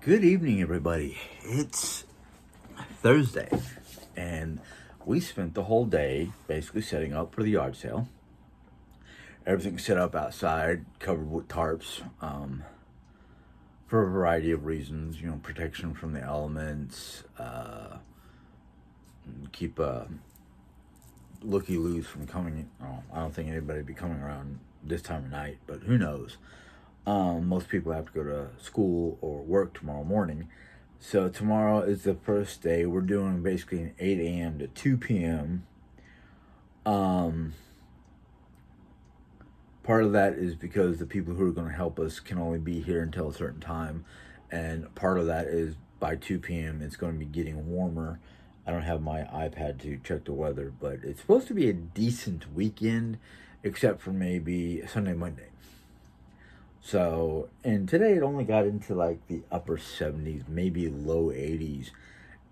Good evening, everybody. It's Thursday, and we spent the whole day basically setting up for the yard sale. Everything's set up outside, covered with tarps, for a variety of reasons. You know, protection from the elements, keep looky loos from coming. Oh, I don't think anybody would be coming around this time of night, but who knows? Most people have to go to school or work tomorrow morning. So tomorrow is the first day. We're doing basically an 8 a.m. to 2 p.m. Part of that is because the people who are going to help us can only be here until a certain time. And part of that is by 2 p.m. it's going to be getting warmer. I don't have my iPad to check the weather, but it's supposed to be a decent weekend, except for maybe Sunday, Monday. So, and today it only got into like the upper 70s, maybe low 80s.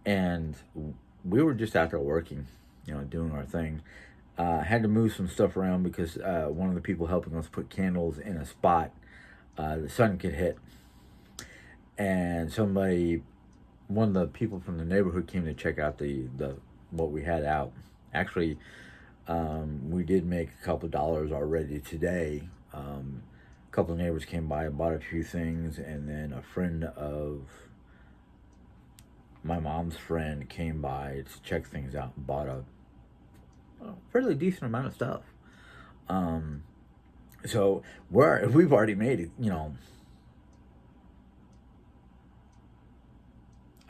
And we were just out there working, doing our thing. Had to move some stuff around because one of the people helping us put candles in a spot the sun could hit. And one of the people from the neighborhood came to check out the what we had out. Actually, we did make a couple dollars already today. A couple of neighbors came by and bought a few things, and then a friend of my mom's friend came by to check things out and bought a fairly decent amount of stuff. So we've already made it.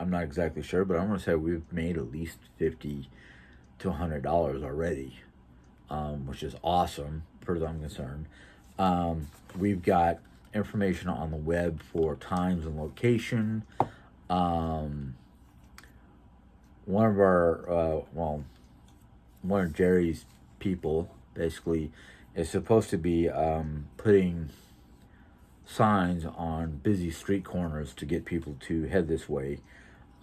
I'm not exactly sure, but I'm gonna say we've made at least $50 to $100 already, which is awesome, as far as I'm concerned. We've got information on the web for times and location. One of Jerry's people basically is supposed to be putting signs on busy street corners to get people to head this way.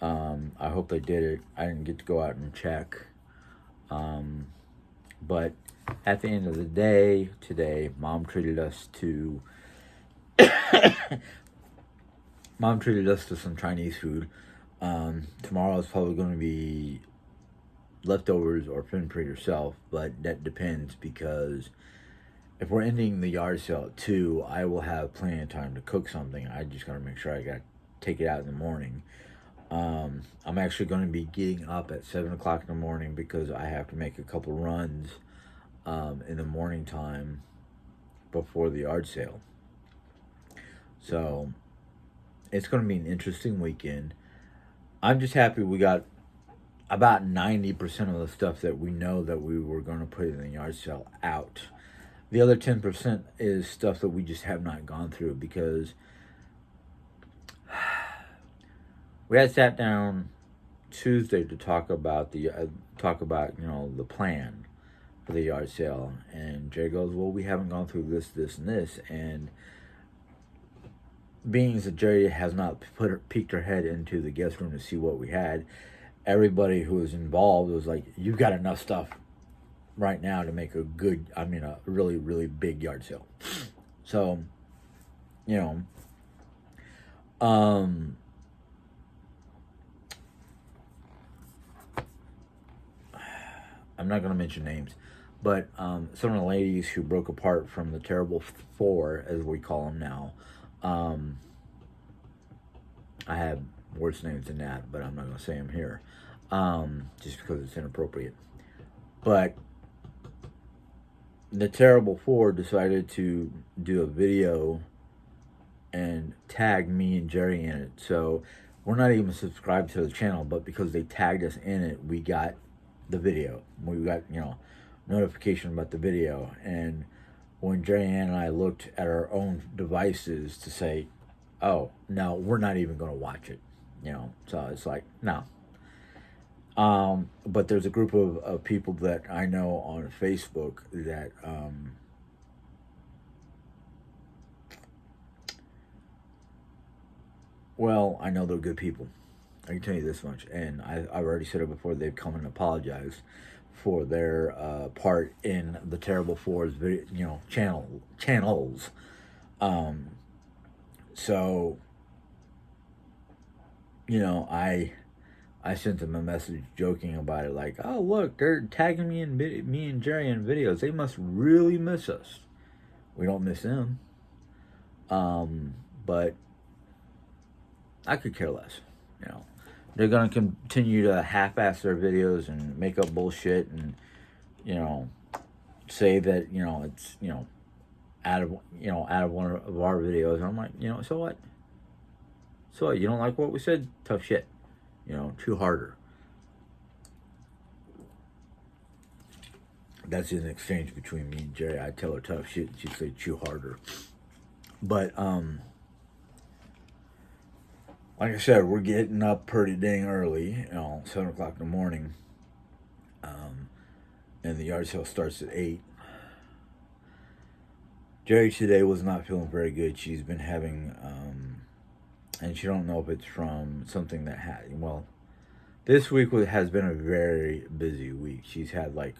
I hope they did it. I didn't get to go out and check. But at the end of the day, today, Mom treated us to some Chinese food. Tomorrow is probably going to be leftovers or fend for yourself, but that depends, because if we're ending the yard sale at 2, I will have plenty of time to cook something. I just got to make sure I got to take it out in the morning. I'm actually going to be getting up at 7 o'clock in the morning because I have to make a couple runs in the morning time before the yard sale. So it's going to be an interesting weekend. I'm just happy we got about 90% of the stuff that we know that we were going to put in the yard sale out. The other 10% is stuff that we just have not gone through, because we had sat down Tuesday to talk about the plan for the yard sale, and Jay goes, "Well, we haven't gone through this, and this," and being that Jerry has not peeked her head into the guest room to see what we had, everybody who was involved was like, "You've got enough stuff right now to make a really, really big yard sale." So, I'm not going to mention names, but some of the ladies who broke apart from the Terrible Four, as we call them now, I have worse names than that, but I'm not going to say them here, just because it's inappropriate. But the Terrible Four decided to do a video and tag me and Jerry in it. So we're not even subscribed to the channel, but because they tagged us in it, we got the video. We got, notification about the video. And when Jerry Ann and I looked at our own devices to say, "Oh, no, we're not even going to watch it," so it's like, no. But there's a group of people that I know on Facebook that I know they're good people. I can tell you this much, and I've already said it before. They've come and apologized for their part in the Terrible Four's video, channels. So you know, I sent them a message joking about it, like, "Oh, look, they're tagging me and Jerry in videos. They must really miss us. We don't miss them." Um, but I could care less. You know, they're gonna continue to half-ass their videos and make up bullshit and, you know, say that, you know, it's, you know, out of one of our videos. And I'm like, you know, so what? So what? You don't like what we said? Tough shit. You know, chew harder. That's an exchange between me and Jerry. I tell her tough shit, and she'd say chew harder. But like I said, we're getting up pretty dang early. You know, 7 o'clock in the morning. And the yard sale starts at 8. Jerry today was not feeling very good. She's been having, and she don't know if it's from something that had. Well, this week has been a very busy week. She's had like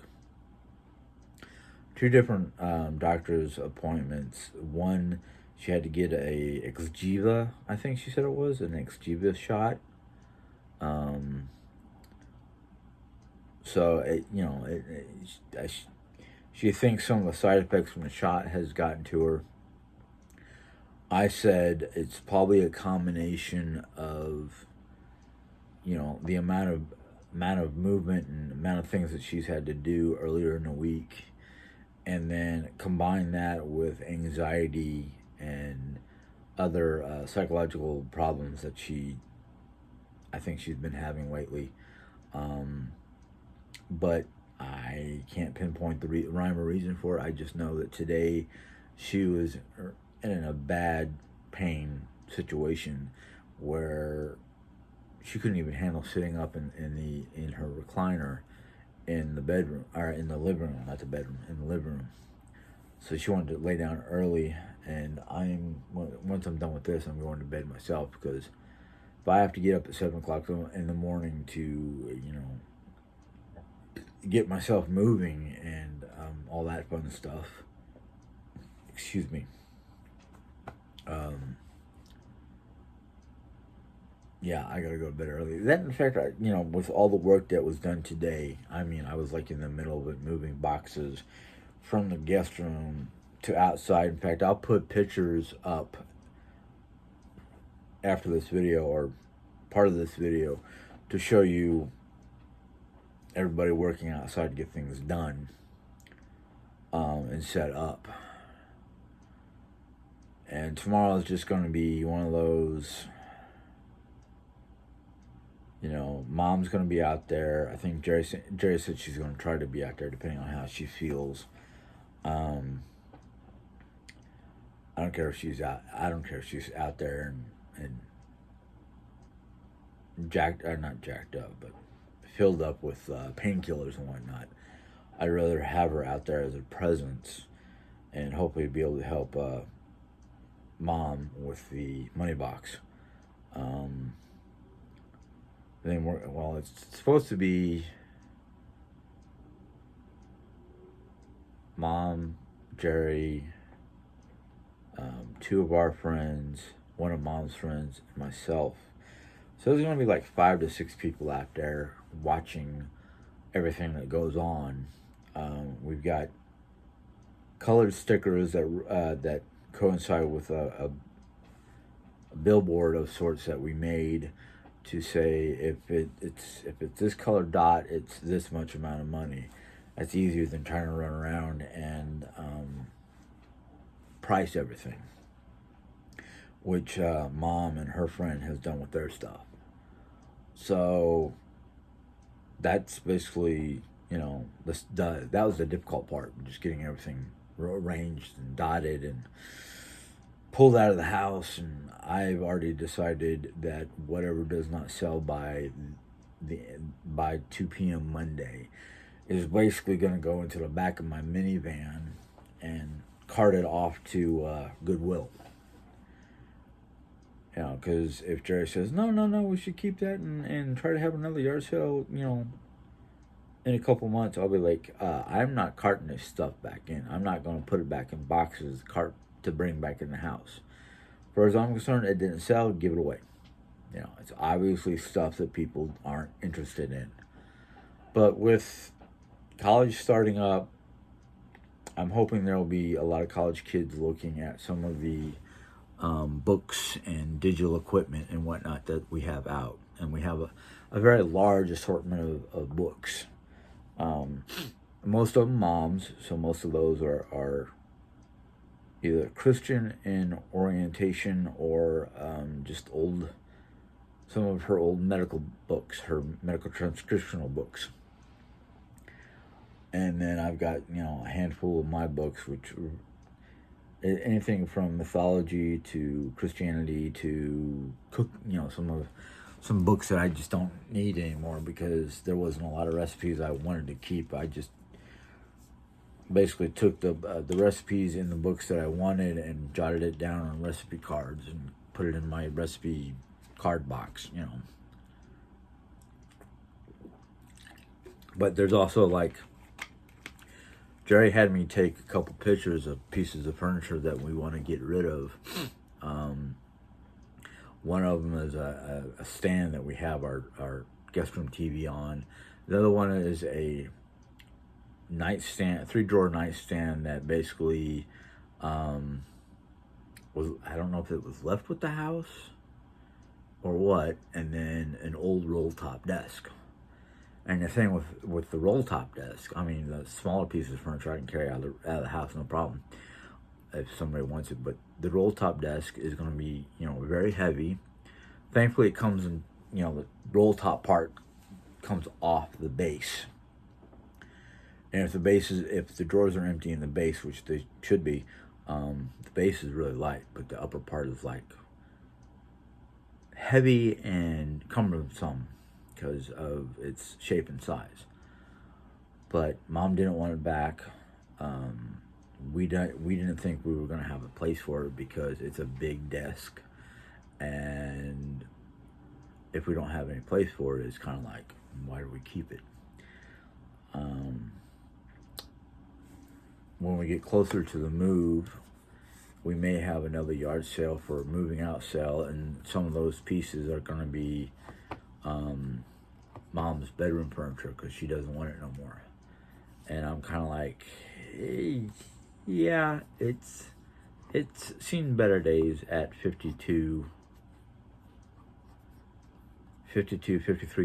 2 different doctor's appointments. One, she had to get a Exgiva, I think she said it was an Exgiva shot. So you know, she thinks some of the side effects from the shot has gotten to her. I said it's probably a combination of, you know, the amount of movement and amount of things that she's had to do earlier in the week, and then combine that with anxiety and other psychological problems that I think she's been having lately. But I can't pinpoint the rhyme or reason for it. I just know that today she was in a bad pain situation where she couldn't even handle sitting up in her recliner in the bedroom, or in the living room, not the bedroom, in the living room. So she wanted to lay down early, and once I'm done with this, I'm going to bed myself, because if I have to get up at 7 o'clock in the morning to, you know, get myself moving and all that fun stuff. Excuse me. Yeah, I gotta go to bed early. That, in fact, you know, with all the work that was done today, I mean, I was like in the middle of it, moving boxes from the guest room to outside. In fact, I'll put pictures up after this video, or part of this video, to show you everybody working outside to get things done and set up. And tomorrow is just going to be one of those, you know, Mom's going to be out there. I think Jerry said she's going to try to be out there depending on how she feels. I don't care if she's out. I don't care if she's out there and not jacked up, but filled up with painkillers and whatnot. I'd rather have her out there as a presence, and hopefully be able to help Mom with the money box. Then it's supposed to be Mom, Jerry, 2 of our friends, one of Mom's friends, and myself. So there's going to be like 5 to 6 people out there watching everything that goes on. We've got colored stickers that coincide with a billboard of sorts that we made to say, if it's this colored dot, it's this much amount of money. That's easier than trying to run around and price everything, which Mom and her friend has done with their stuff. So that's basically, you know, that was the difficult part, just getting everything arranged and dotted and pulled out of the house. And I've already decided that whatever does not sell by 2 p.m. Monday is basically going to go into the back of my minivan and cart it off to Goodwill. You know, because if Jerry says, no, we should keep that and try to have another yard sale, you know, in a couple months, I'll be like, I'm not carting this stuff back in. I'm not going to put it back in boxes, cart to bring back in the house. For as I'm concerned, it didn't sell, give it away. You know, it's obviously stuff that people aren't interested in. But with college starting up, I'm hoping there will be a lot of college kids looking at some of the books and digital equipment and whatnot that we have out. And we have a very large assortment of books. Um, Most of them moms, so most of those are either Christian in orientation or just old, some of her old medical books, her medical transcriptional books. And then I've got, a handful of my books, which anything from mythology to Christianity to cook, some books that I just don't need anymore because there wasn't a lot of recipes I wanted to keep. I just basically took the recipes in the books that I wanted and jotted it down on recipe cards and put it in my recipe card box, But there's also like Jerry had me take a couple pictures of pieces of furniture that we want to get rid of. One of them is a stand that we have our guest room TV on. The other one is a nightstand, 3-drawer nightstand that basically was, I don't know if it was left with the house or what, and then an old roll top desk. And the thing with the roll top desk, I mean, the smaller pieces of furniture I can carry out of the house, no problem, if somebody wants it. But the roll top desk is going to be, very heavy. Thankfully, it comes in, the roll top part comes off the base. And if the drawers are empty in the base, which they should be, the base is really light, but the upper part is like heavy and cumbersome because of its shape and size. But Mom didn't want it back. We didn't think we were going to have a place for it because it's a big desk, and if we don't have any place for it, it's kind of like, why do we keep it? When we get closer to the move, we may have another yard sale for a moving out sale, and some of those pieces are going to be Mom's bedroom furniture because she doesn't want it no more. And I'm kind of like, hey, yeah, it's seen better days at 53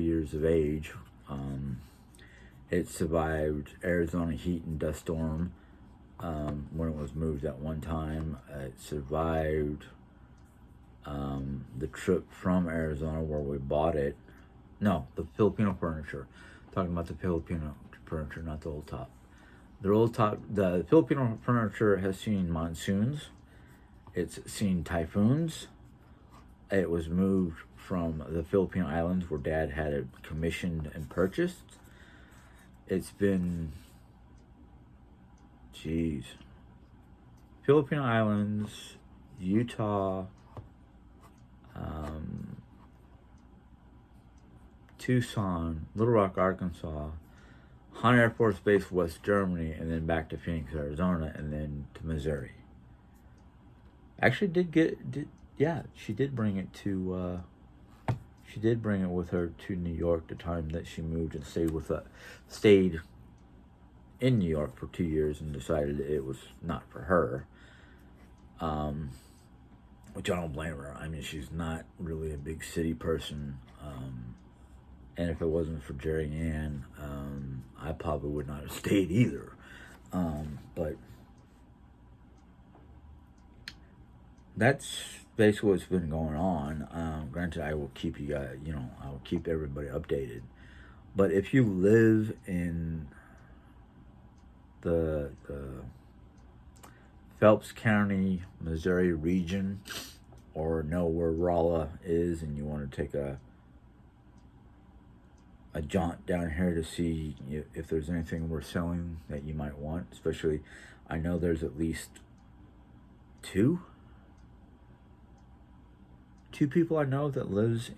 years of age. It survived Arizona heat and dust storm when it was moved at one time. It survived the trip from Arizona where we bought it. No, the Filipino furniture. I'm talking about the Filipino furniture, not the old top. The Filipino furniture has seen monsoons. It's seen typhoons. It was moved from the Philippine Islands where Dad had it commissioned and purchased. It's been, Philippine Islands, Utah, Tucson, Little Rock, Arkansas, Hunt Air Force Base, West Germany, and then back to Phoenix, Arizona, and then to Missouri. Actually, she did bring it to. She did bring it with her to New York the time that she moved and stayed in New York for 2 years and decided it was not for her. Which I don't blame her. I mean, she's not really a big city person. And if it wasn't for Jerry Ann, I probably would not have stayed either. But that's basically what's been going on. Granted, I will keep you guys, I will keep everybody updated. But if you live in the Phelps County, Missouri region, or know where Rolla is, and you want to take a jaunt down here to see if there's anything we're selling that you might want, especially, I know there's at least two people I know that lives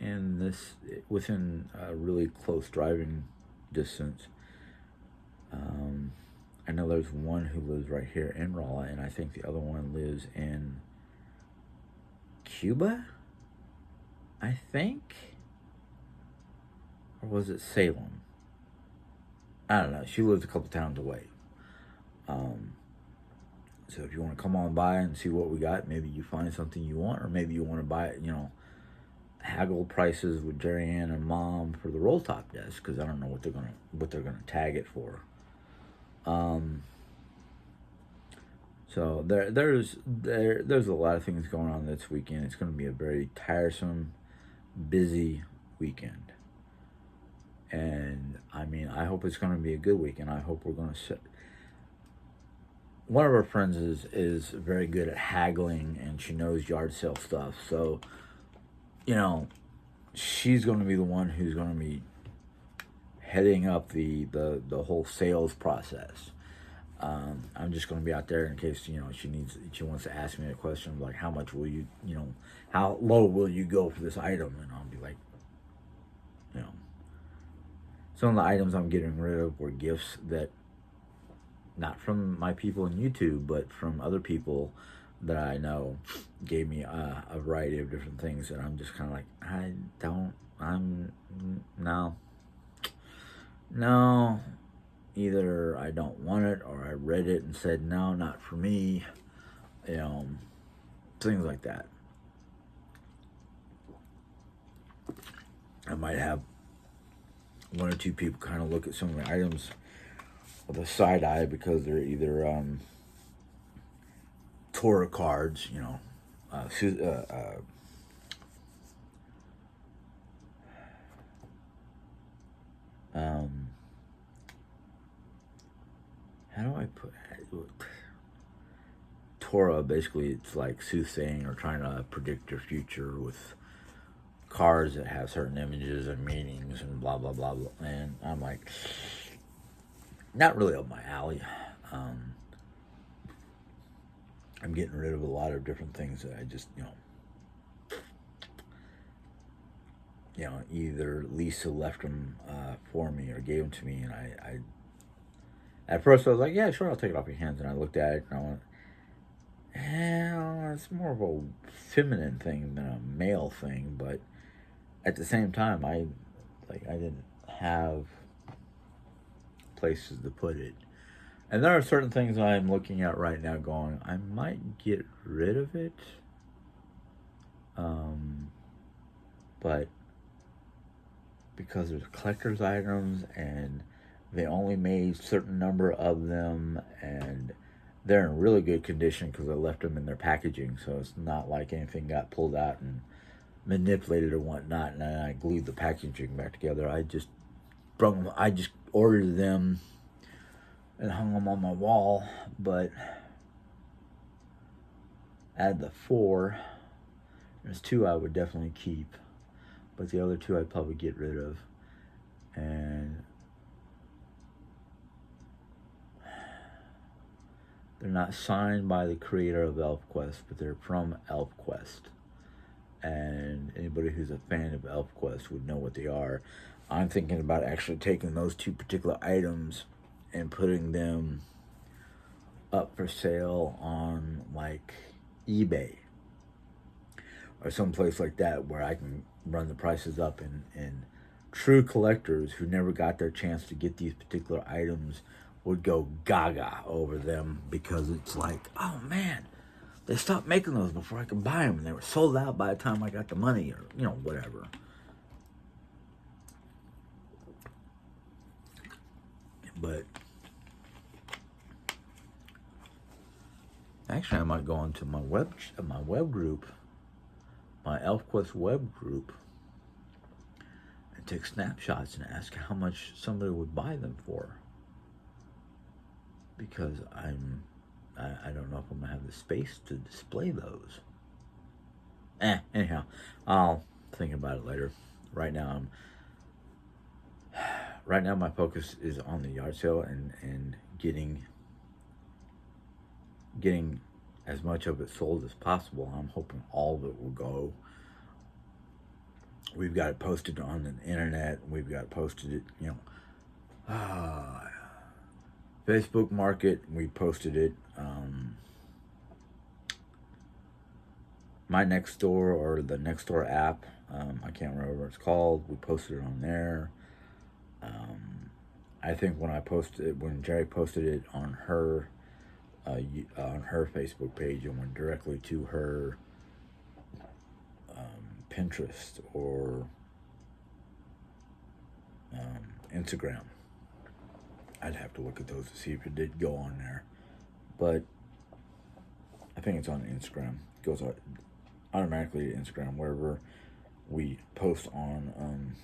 within a really close driving distance. I know there's one who lives right here in Rolla, and I think the other one lives in Cuba. I think, or was it Salem? I don't know. She lives a couple towns away. Um, so if you want to come on by and see what we got, maybe you find something you want, or maybe you want to buy it, haggle prices with Jerry Ann and Mom for the roll top desk, because I don't know what they're gonna tag it for. Um, so there's a lot of things going on this weekend. It's going to be a very tiresome, busy weekend, and I mean, I hope it's going to be a good weekend. I hope we're going to sit. One of our friends is very good at haggling, and she knows yard sale stuff. So, you know, she's going to be the one who's going to be heading up the whole sales process. I'm just going to be out there in case she wants to ask me a question like, how much will how low will you go for this item, and I'll be like, you know some of the items I'm getting rid of were gifts that not from my people on YouTube, but from other people that I know gave me a variety of different things, and I'm just kind of like, no, either I don't want it, or I read it and said, no, not for me, things like that. I might have one or two people kind of look at some of my items with a side eye because they're either Torah cards, how do I put Torah? Basically, it's like soothsaying or trying to predict your future with cards that have certain images and meanings and blah blah blah blah. And I'm like, not really up my alley. I'm getting rid of a lot of different things that I just either Lisa left them for me or gave them to me, and I at first I was like, yeah, sure, I'll take it off your hands, and I looked at it and I went, it's more of a feminine thing than a male thing, but at the same time, I didn't have places to put it. And there are certain things I'm looking at right now going, I might get rid of it. But because there's collector's items and they only made a certain number of them, and they're in really good condition because I left them in their packaging, so it's not like anything got pulled out and manipulated or whatnot, and then I glued the packaging back together. I just ordered them and hung them on my wall. But out of the 4, there's 2 I would definitely keep, but the other 2 I'd probably get rid of. And they're not signed by the creator of ElfQuest, but they're from ElfQuest. And anybody who's a fan of ElfQuest would know what they are. I'm thinking about actually taking those 2 particular items and putting them up for sale on like eBay or someplace like that, where I can run the prices up, and true collectors who never got their chance to get these particular items would go gaga over them, because it's like, oh man, they stopped making those before I could buy them, and they were sold out by the time I got the money, or whatever. But actually, I might go into my web group, my ElfQuest web group, and take snapshots and ask how much somebody would buy them for. Because I don't know if I'm gonna have the space to display those. Anyhow, I'll think about it later. Right now, my focus is on the yard sale and getting as much of it sold as possible. I'm hoping all of it will go. We've got it posted on the internet. We've got posted it, Facebook Market. We posted it. My Next Door or the Next Door app. I can't remember what it's called. We posted it on there. I think when Jerry posted it on her Facebook page, it went directly to her Pinterest or Instagram. I'd have to look at those to see if it did go on there, but I think it's on Instagram. It goes automatically to Instagram wherever we post on.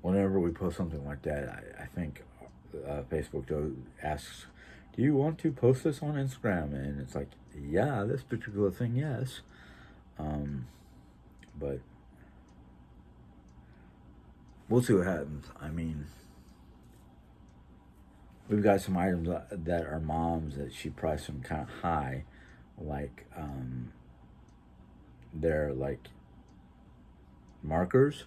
Whenever we post something like that, I think Facebook asks, "Do you want to post this on Instagram?" And it's like, "Yeah, this particular thing, yes." But we'll see what happens. I mean, we've got some items that are mom's that she priced them kind of high, like they're like markers,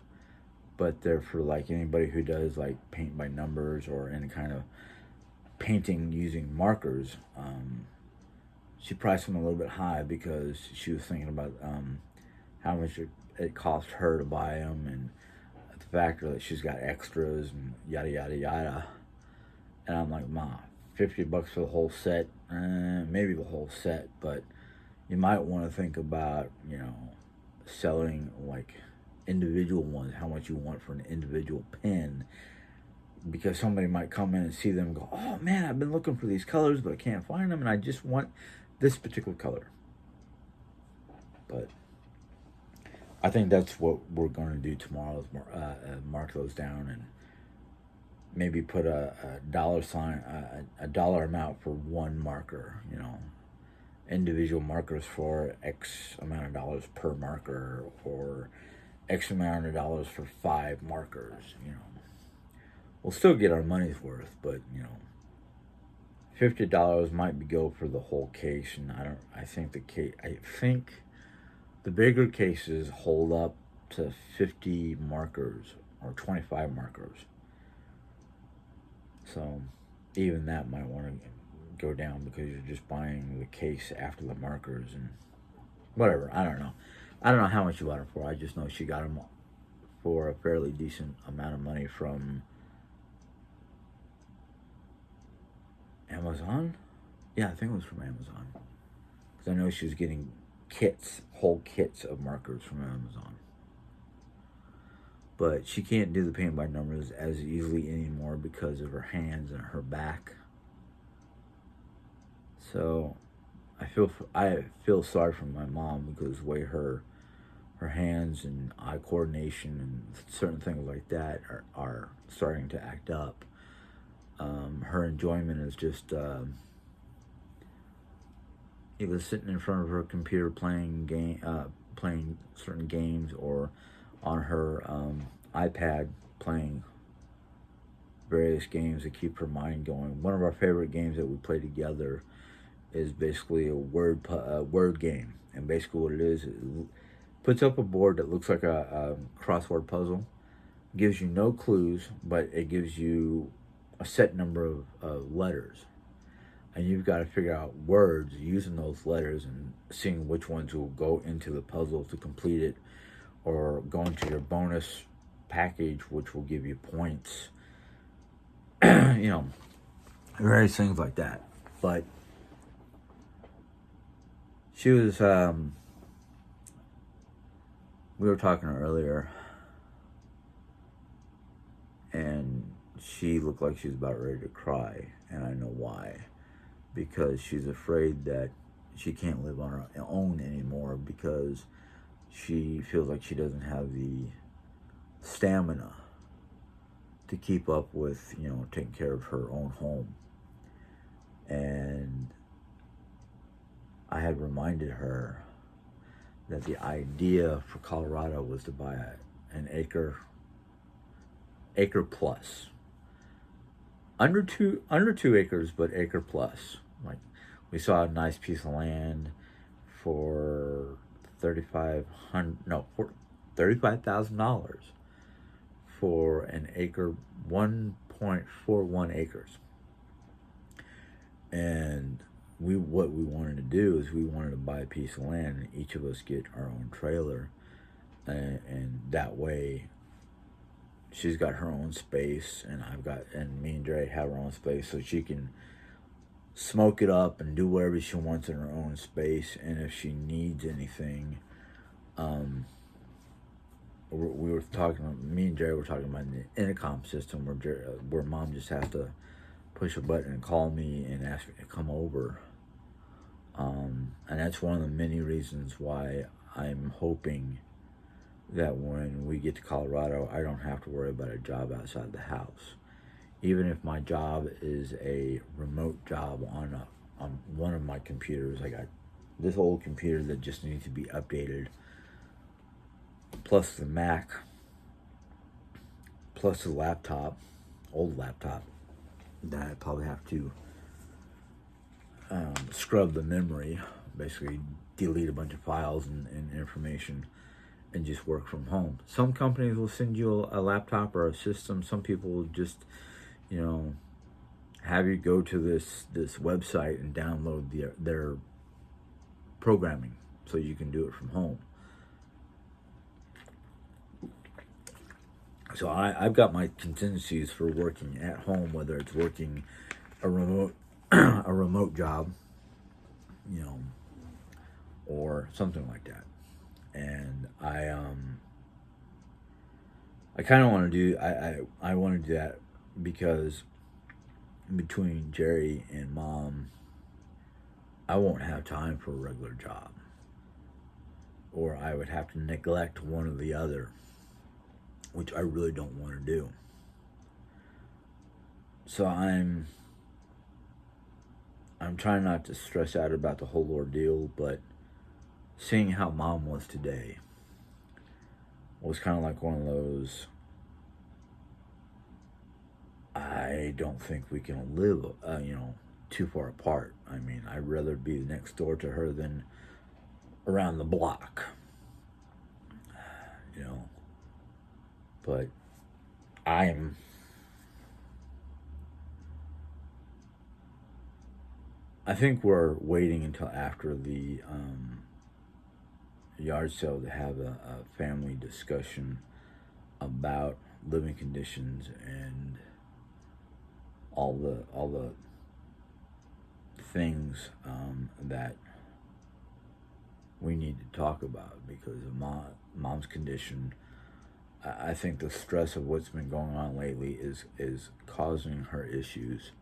but they're for like anybody who does like paint by numbers or any kind of painting using markers. She priced them a little bit high because she was thinking about how much it cost her to buy them, and the factor that she's got extras and yada yada yada. And I'm like, Ma, $50 for the whole set, maybe the whole set, but you might want to think about, selling like individual ones, how much you want for an individual pen, because somebody might come in and see them and go, "Oh man, I've been looking for these colors, but I can't find them, and I just want this particular color." But I think that's what we're going to do tomorrow is mark those down and maybe put a dollar sign, a dollar amount for one marker, individual markers for X amount of dollars per marker, or X amount of dollars for 5 markers, We'll still get our money's worth, but, $50 might go for the whole case, and I think the bigger cases hold up to 50 markers or 25 markers. So even that might want to go down because you're just buying the case after the markers and whatever. I don't know. I don't know how much you bought them for. I just know she got them for a fairly decent amount of money from Amazon. Yeah, I think it was from Amazon. Because I know she was getting whole kits of markers from Amazon. But she can't do the paint by numbers as easily anymore because of her hands and her back. So I feel sorry for my mom because the way her hands and eye coordination and certain things like that are starting to act up. Her enjoyment is just either sitting in front of her computer playing certain games, or on her iPad playing various games that keep her mind going. One of our favorite games that we play together is basically a word game, and basically what it is, it puts up a board that looks like a crossword puzzle, gives you no clues, but it gives you a set number of letters, and you've got to figure out words using those letters and seeing which ones will go into the puzzle to complete it, or go into your bonus package, which will give you points. Various things like that. But she was, we were talking earlier, and she looked like she was about ready to cry, and I know why. Because she's afraid that she can't live on her own anymore because she feels like she doesn't have the stamina to keep up with, taking care of her own home. And I had reminded her that the idea for Colorado was to buy an acre plus. Under two acres, but acre plus. Like, we saw a nice piece of land for $35,000 for an acre, 1.41 acres. And what we wanted to do is we wanted to buy a piece of land and each of us get our own trailer, and that way she's got her own space and me and Dre have our own space, so she can smoke it up and do whatever she wants in her own space. And if she needs anything, um, we were talking. Me and Jerry were talking about the intercom system where Mom just has to push a button and call me and ask me to come over. And that's one of the many reasons why I'm hoping that when we get to Colorado, I don't have to worry about a job outside the house. Even if my job is a remote job on one of my computers, I got this old computer that just needs to be updated, plus the Mac, plus the old laptop, that I probably have to scrub the memory, basically delete a bunch of files and information, and just work from home. Some companies will send you a laptop or a system. Some people will just, have you go to this website and download their programming so you can do it from home. So I've got my contingencies for working at home, whether it's working a remote a remote job, or something like that. And I kind of want to do I want to do that because between Jerry and Mom, I won't have time for a regular job, or I would have to neglect one or the other, which I really don't want to do. So I'm trying not to stress out about the whole ordeal, but seeing how Mom was today was kind of like one of those, I don't think we can live, too far apart. I mean, I'd rather be next door to her than around the block, But I think we're waiting until after the yard sale to have a family discussion about living conditions and all the things that we need to talk about because of Mom's condition. I think the stress of what's been going on lately is causing her issues.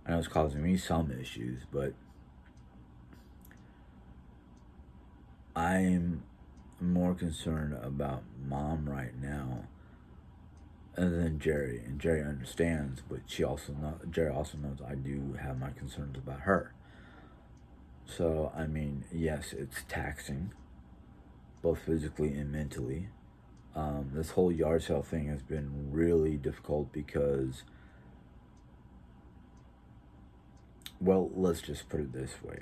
I know it's causing me some issues, but I'm more concerned about Mom right now than Jerry. And Jerry understands, but Jerry also knows I do have my concerns about her. So, I mean, yes, it's taxing, both physically and mentally. This whole yard sale thing has been really difficult because, well, let's just put it this way.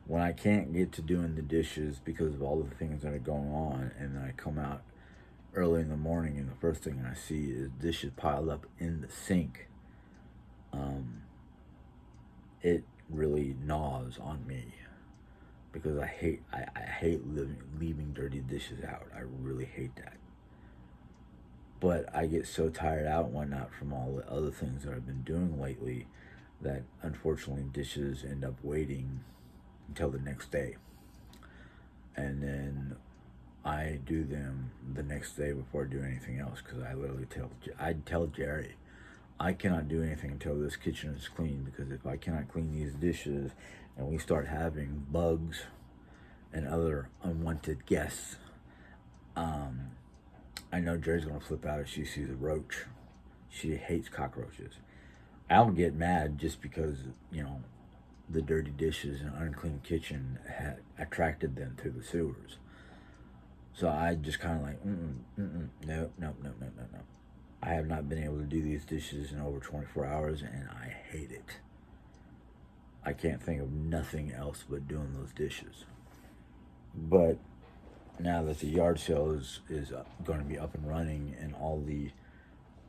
When I can't get to doing the dishes because of all the things that are going on, and then I come out early in the morning and the first thing I see is dishes piled up in the sink, it really gnaws on me because I hate leaving dirty dishes out. I really hate that. But I get so tired out and whatnot from all the other things that I've been doing lately that unfortunately dishes end up waiting until the next day. And then I do them the next day before I do anything else because I tell Jerry, I cannot do anything until this kitchen is clean, because if I cannot clean these dishes and we start having bugs and other unwanted guests, I know Jerry's going to flip out if she sees a roach. She hates cockroaches. I don't get mad just because, the dirty dishes and unclean kitchen had attracted them to the sewers. So I just kind of like, no. I have not been able to do these dishes in over 24 hours, and I hate it. I can't think of nothing else but doing those dishes. But now that the yard sale is going to be up and running, and all the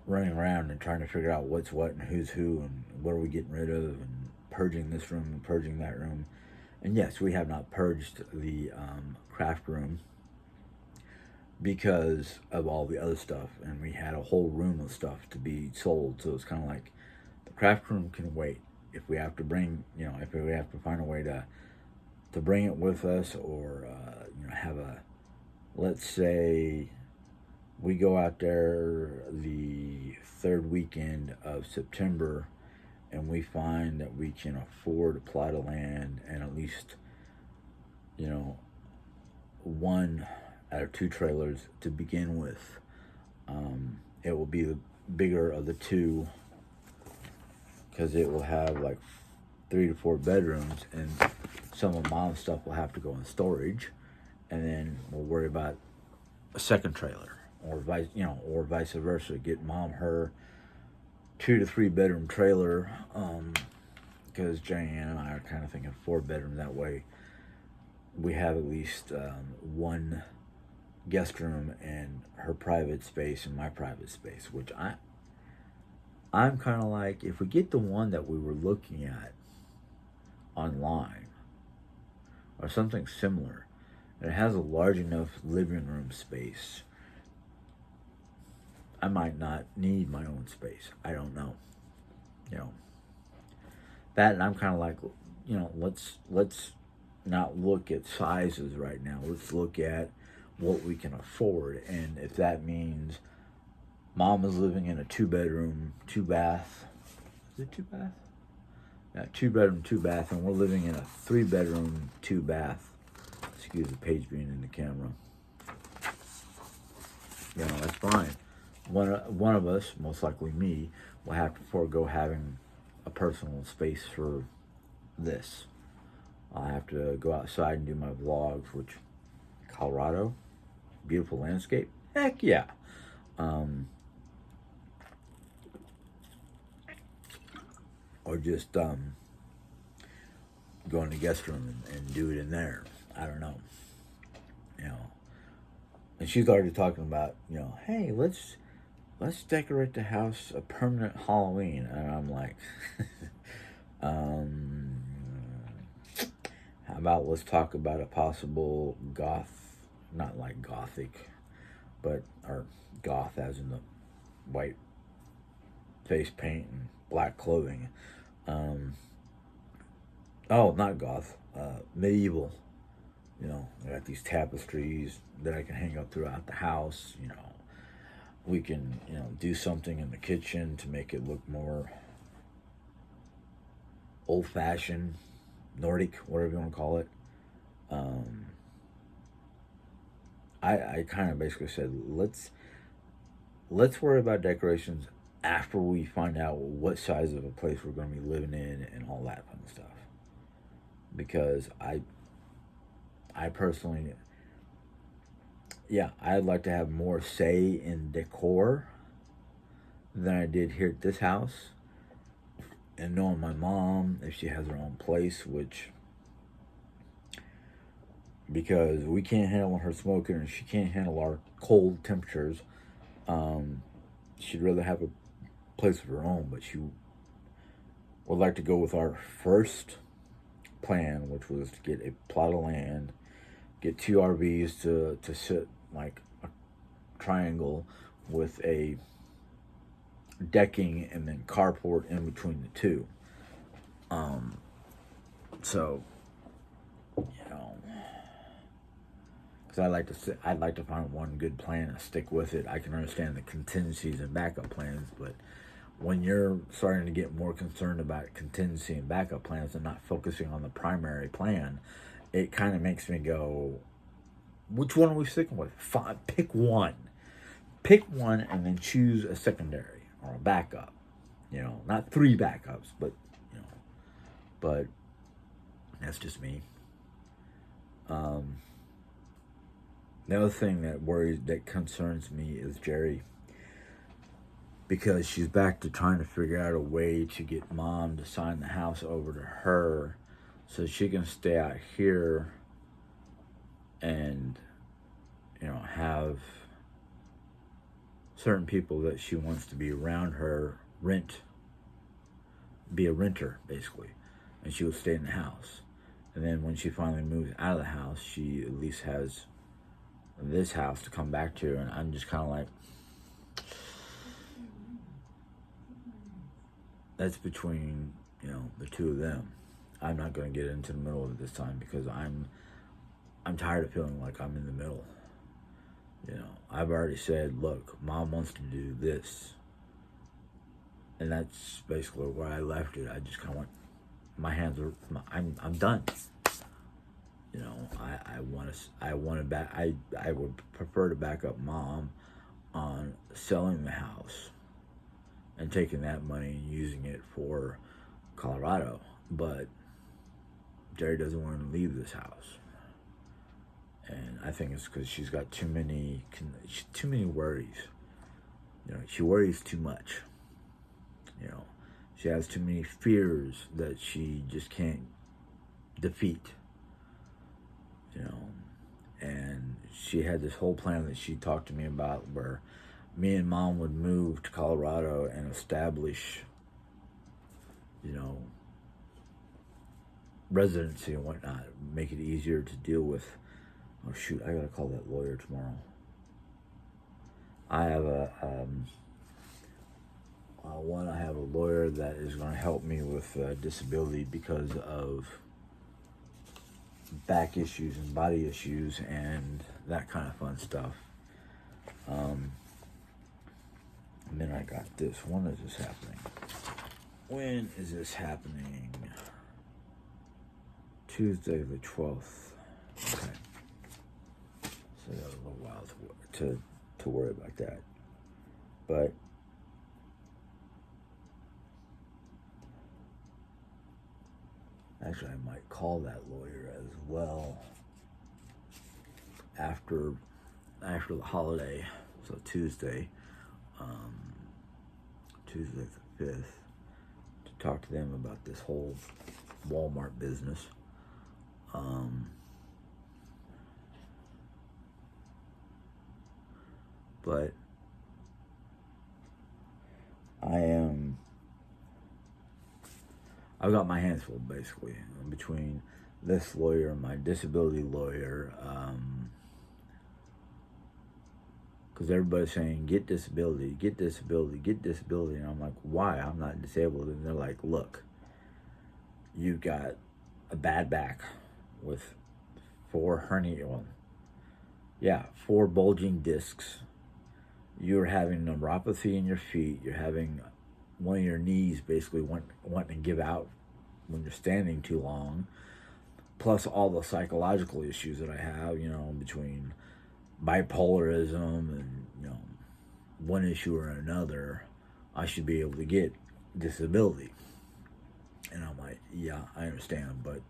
running around and trying to figure out what's what and who's who and what are we getting rid of and purging this room and purging that room. And yes, we have not purged the craft room because of all the other stuff, and we had a whole room of stuff to be sold. So it's kind of like the craft room can wait. If we have to bring, if we have to find a way to bring it with us, or have a, let's say, we go out there the third weekend of September, and we find that we can afford a plot of land and at least, one out of two trailers to begin with. It will be the bigger of the two because it will have like 3 to 4 bedrooms, and some of Mom's stuff will have to go in storage, and then we'll worry about a second trailer, or vice versa. Get Mom her 2 to 3 bedroom trailer, because Diane and I are kind of thinking 4 bedroom. That way, we have at least one guest room and her private space and my private space, which I'm kind of like, if we get the one that we were looking at online or something similar, and it has a large enough living room space, I might not need my own space. I don't know. That, and I'm kind of like, let's not look at sizes right now. Let's look at what we can afford. And if that means Mom is living in a 2-bedroom, 2-bath, is it 2-bath? Yeah, 2-bedroom, 2-bath, and we're living in a 3-bedroom, 2-bath. Excuse the page being in the camera. That's fine. One of us, most likely me, will have to forego having a personal space for this. I'll have to go outside and do my vlogs, which, Colorado, beautiful landscape, heck yeah. Or just go in the guest room and do it in there. I don't know. And she's already talking about, hey, let's decorate the house a permanent Halloween. And I'm like, how about let's talk about a possible not like gothic, but, or goth as in the white face paint and black clothing. Not goth, medieval. I got these tapestries that I can hang up throughout the house. We can, do something in the kitchen to make it look more old-fashioned, Nordic, whatever you want to call it. I kind of basically said, let's worry about decorations after we find out what size of a place we're going to be living in and all that fun stuff. Because I personally, I'd like to have more say in decor than I did here at this house. And knowing my mom, if she has her own place, which, because we can't handle her smoking and she can't handle our cold temperatures, she'd rather have a place of her own, but she would like to go with our first plan, which was to get a plot of land, get 2 RVs to sit like a triangle with a decking and then carport in between the two. So, because I'd like to find one good plan and stick with it. I can understand the contingencies and backup plans, but when you're starting to get more concerned about contingency and backup plans and not focusing on the primary plan, it kind of makes me go, which one are we sticking with? Fine, pick one. Pick one and then choose a secondary or a backup. Not 3 backups, but that's just me. The other thing that concerns me is Jerry, because she's back to trying to figure out a way to get Mom to sign the house over to her so she can stay out here and, have certain people that she wants to be around her be a renter, basically. And she will stay in the house. And then when she finally moves out of the house, she at least has this house to come back to. And I'm just kind of like, that's between, the two of them. I'm not going to get into the middle of it this time because I'm tired of feeling like I'm in the middle. I've already said, look, Mom wants to do this. And that's basically where I left it. I just kind of went, I'm done. I would prefer to back up Mom on selling the house and taking that money and using it for Colorado. But Jerry doesn't want to leave this house. And I think it's because she's got too many worries. She worries too much. She has too many fears that she just can't defeat. And she had this whole plan that she talked to me about where me and Mom would move to Colorado and establish, residency and whatnot, make it easier to deal with. Oh shoot, I gotta call that lawyer tomorrow. I have I have a lawyer that is going to help me with disability because of back issues and body issues and that kind of fun stuff. And then I got this. When is this happening? When is this happening? Tuesday the 12th. Okay. So I got a little while to worry about that. But actually, I might call that lawyer as well after the holiday, so Tuesday the 5th, to talk to them about this whole Walmart business. But I've got my hands full, basically, between this lawyer and my disability lawyer, because everybody's saying, get disability, get disability, get disability, and I'm like, why? I'm not disabled. And they're like, look, you've got a bad back with 4 bulging discs. You're having neuropathy in your feet. You're having one of your knees basically wanting to give out when you're standing too long. Plus all the psychological issues that I have, between bipolarism and, one issue or another, I should be able to get disability. And I'm like, yeah, I understand, but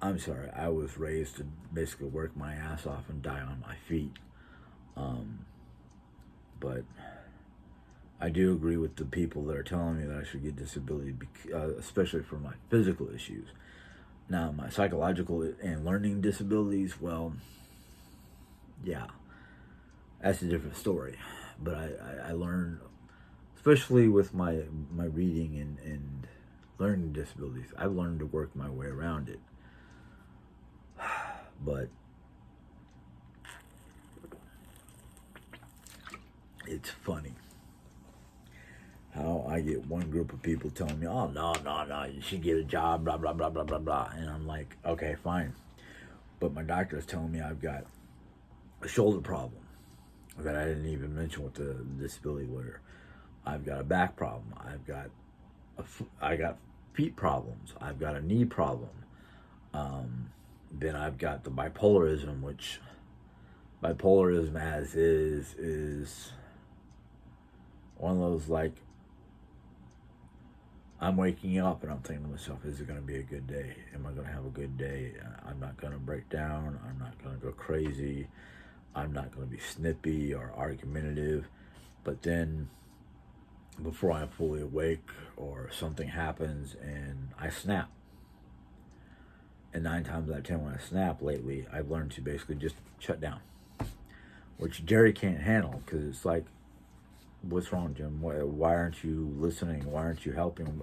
I'm sorry. I was raised to basically work my ass off and die on my feet. But I do agree with the people that are telling me that I should get disability, especially for my physical issues. Now, my psychological and learning disabilities, well, yeah, that's a different story. But I learned, especially with my reading and learning disabilities, I've learned to work my way around it. But it's funny how I get one group of people telling me, oh, no, you should get a job, blah, blah, blah, blah, blah, blah. And I'm like, okay, fine. But my doctor is telling me I've got a shoulder problem that I didn't even mention with the disability lawyer. I've got a back problem. I got feet problems. I've got a knee problem. Then I've got the bipolarism, which bipolarism as is one of those, like, I'm waking up and I'm thinking to myself, is it going to be a good day? Am I going to have a good day? I'm not going to break down. I'm not going to go crazy. I'm not going to be snippy or argumentative. But then, before I'm fully awake or something happens and I snap. And 9 times out of 10 when I snap lately, I've learned to basically just shut down. which Jerry can't handle, because it's like, what's wrong, Jim? Why aren't you listening? Why aren't you helping?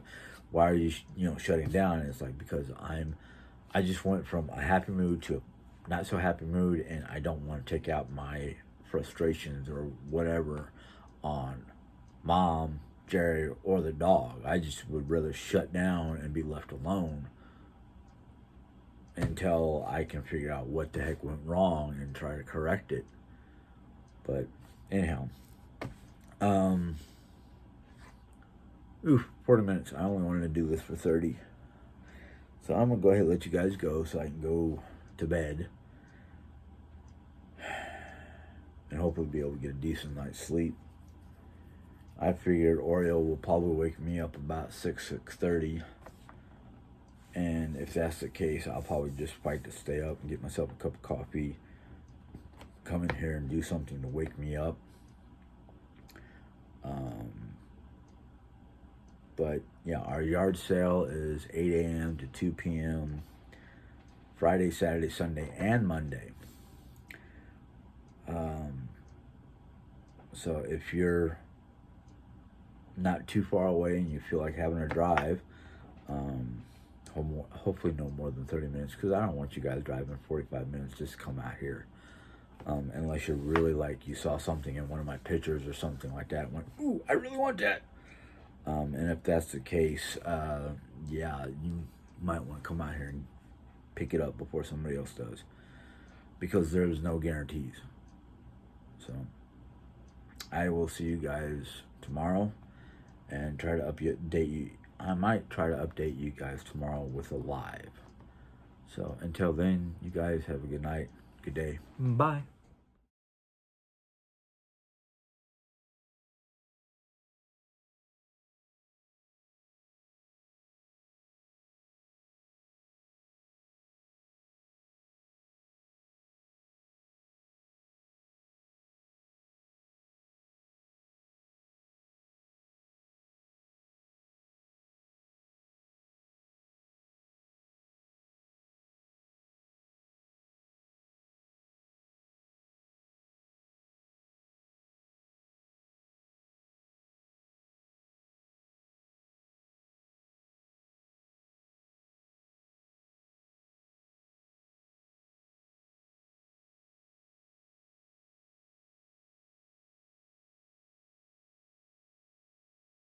Why are you, shutting down? And it's like, because I just went from a happy mood to a not so happy mood, and I don't want to take out my frustrations or whatever on Mom, Jerry, or the dog. I just would rather shut down and be left alone until I can figure out what the heck went wrong and try to correct it. But anyhow, 40 minutes. I only wanted to do this for 30. So I'm going to go ahead and let you guys go so I can go to bed. And hopefully be able to get a decent night's sleep. I figured Oreo will probably wake me up about 6:30. And if that's the case, I'll probably just fight to stay up and get myself a cup of coffee. Come in here and do something to wake me up. But yeah, our yard sale is 8 a.m. to 2 p.m. Friday, Saturday, Sunday, and Monday. So if you're not too far away and you feel like having a drive, hopefully no more than 30 minutes, because I don't want you guys driving 45 minutes just to come out here. Unless you're really like, you saw something in one of my pictures or something like that and went, ooh, I really want that. And if that's the case, yeah, you might want to come out here and pick it up before somebody else does, because there's no guarantees. So I will see you guys tomorrow and try to update you. I might try to update you guys tomorrow with a live. So until then, you guys have a good night, good day. Bye.